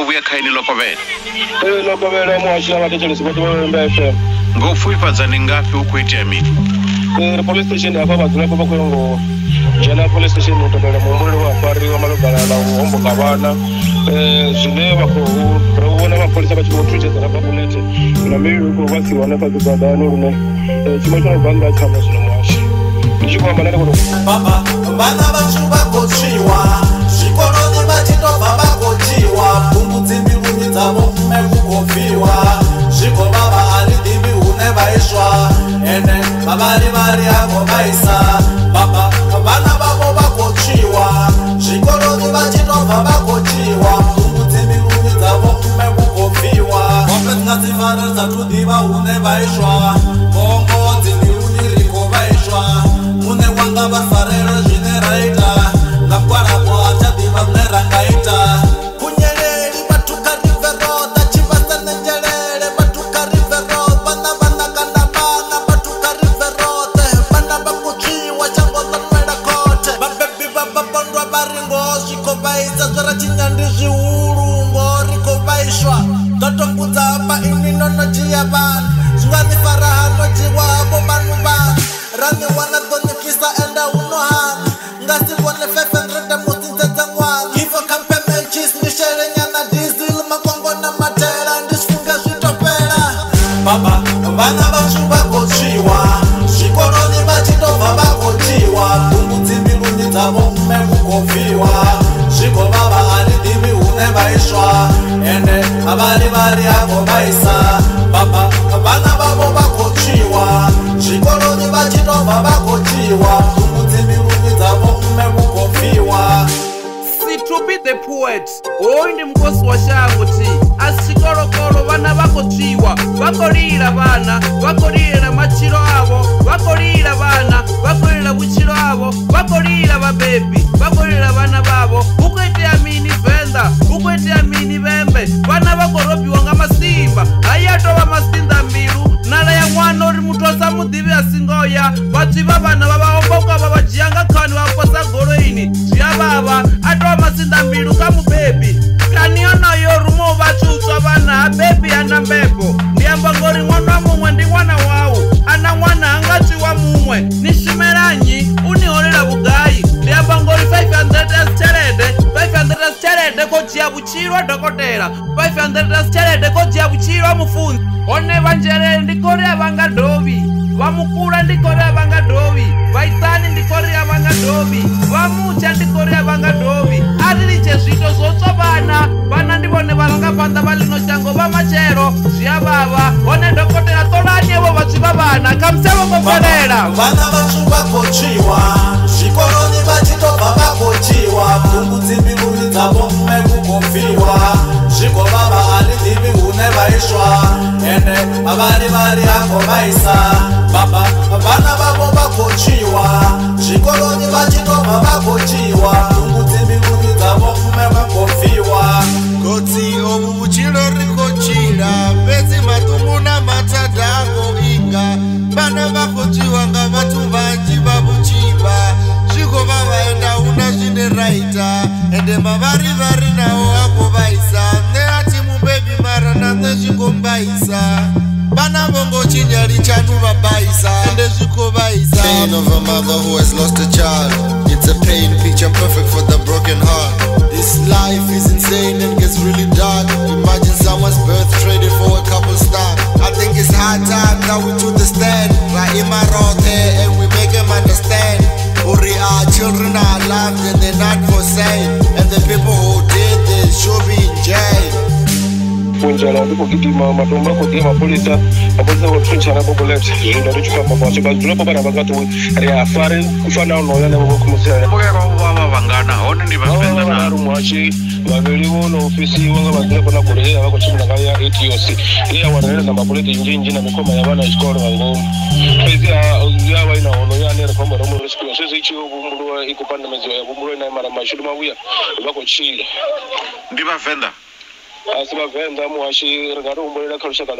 buya khaini Lobovela. Lobovela muhashi abathetshela siboto FM. Ngofuyifadzane ngapi ukuita mini? Police station apa bazula pa bakhongo. Jana police station utobela mumbulu wa fari wa malogana na hombo kabana. Zwine bakho robona ba police ba tshibothutshe tsara ba bulete. Na mimi ko vasi wana pa dzadani une. Chimotho banga chama zwino muhashi. Ndichikoma nane kuno. Baba vana vachu vakochiwa zvikoloni vachitobva vakochiwa pfungudzi mbiluni dzavo mekukofiwa zviko baba haridhivi hune vaiswa ene vavari yako vaisa baba vana vavo vakochiwa zvikoloni vachitobva vakochiwa pfungudzi mbiluni dzavo mekukofiwa wapedzingadzifara dzatudhiva hune vaiswa bongodzi mbiluni riko vaiswa mune wanga vafarera zvine raita ngakwarapo achadhiva mune rangaita kunyeleli vatuka riveroda chivasanenjelele vatuka rivero vana vanakandavana vatuka riverode vana vakuchiwa changolanwela kote vabebi vavapondwa varingo zviko vaisa zvara chinyandi zvihulu ngoriko vaiswa ndotombudza pa ini nonojiya vanhu zvinganifara hanojiwavo vanhu vanhu rani wana donikisa enda unohana ngasivone 500 musinzedza ngwana ivo kampemenchis ndishere nyana diesel makongo na matela ndisfunge zvitopela baba vana vachu vakochiwa zvikoloni vachitobva vakochiwa pfungudzi mbiluni dzavo mekukofiwa zviko baba haridhivi hune vaiswa ende havari yako vaisa baba vana vavo vakochiwa zvikoloni vachitobva vakochiwa pfungudzi mbiluni dzavo mekukofiwa. To be the poet hoyu ndi mkosi wa shango ti asi chikolokolo vana vakochiwa vakolira vana vakolira machiro avo vakolira vana vakolira buchiro avo vakolira vabebi vakolira vana vavo ukuitea mini venda ukuitea mini vembe vana vakorobiwa nga masimba ayatova masinda mbilu nala ya mwana uri mutosa mudhivi asingoya vadziva vana vavaomboka vavajiyanga khani vakosa goroini zviyavava atova masinda mbilu ka mubebi kaniyonoyo rumo vachutswa vana abebi ana mbepo ndiyamba ngori mwana wa mumwe ndi mwana wawu ana mwana angatswiwa mumwe nishimeranyi uniholela vugayi ndiyamba ngori 500 asichelede kojiya vuchirwa dhokotela 500 asichelede kojiya vuchirwa mufunzi one vanjelele ndikoria vangadhovi vamukula ndikoria vangadhovi vaisani ndikoria vangadhovi vamucha ndikoria vangadhovi ariliche zvito zotswa vana ndivone varangapanda valino shango vamachero zviyavava one dhokotela tolani evo vatsviva vana kamusavo koferera vana vachu vakochiwa zvikoloni vachitobva vakochiwa pfungudzi mbiluni dzavo mekukofiwa zviko baba haridhivi hune vaiswa ende havari yako vaisa baba vana vavo vakochiwa zvikoloni vachitobva vakochiwa pfungudzi mbiluni dzavo mekukofiwa gotsi obu buchiro rikochira bedzi matumbu na matadako inga vana vakochiwa nga vatu vanji vabuchiva zviko vavaenda una zvine raita ende mavari nawo ako vaisa neati mubebi mara nange zvikombaisa vana vongo chinyari chanu vabaisa ende zviko vaisa. Pain of a mother who has lost a child, it's a pain picture perfect for the broken heart. This life is insane and gets really dark. Imagine someone's birth traded for a couple star. I think it's high time that we do the stand right in my road and we make them understand. Our children are loved and they're not for sale, and the people who did this should be in jail. Punjala ndiko kitima matomba kodima polisa votunchana bobolete zvinhu richifamba pacho bazvinopa vana vakati riafare kufana unoya navo kumusera Vava vangana hone ndi vafenda na rumwachi vavirivo noofisi vanga vadzira pana kureya vakochimuna kaya ATOC iya wanareza mapoleti njinji na mikoma ya vana ichikoro vangomu pezi yava ina hono yanere kwamba romo rescue sisi ichiwo kumbulwa ikupanda mezo ya kumbulwa ina mara mashudu mabuya vakochila ndi vafenda asi vavenda muhashi ringari umbolela khalushaka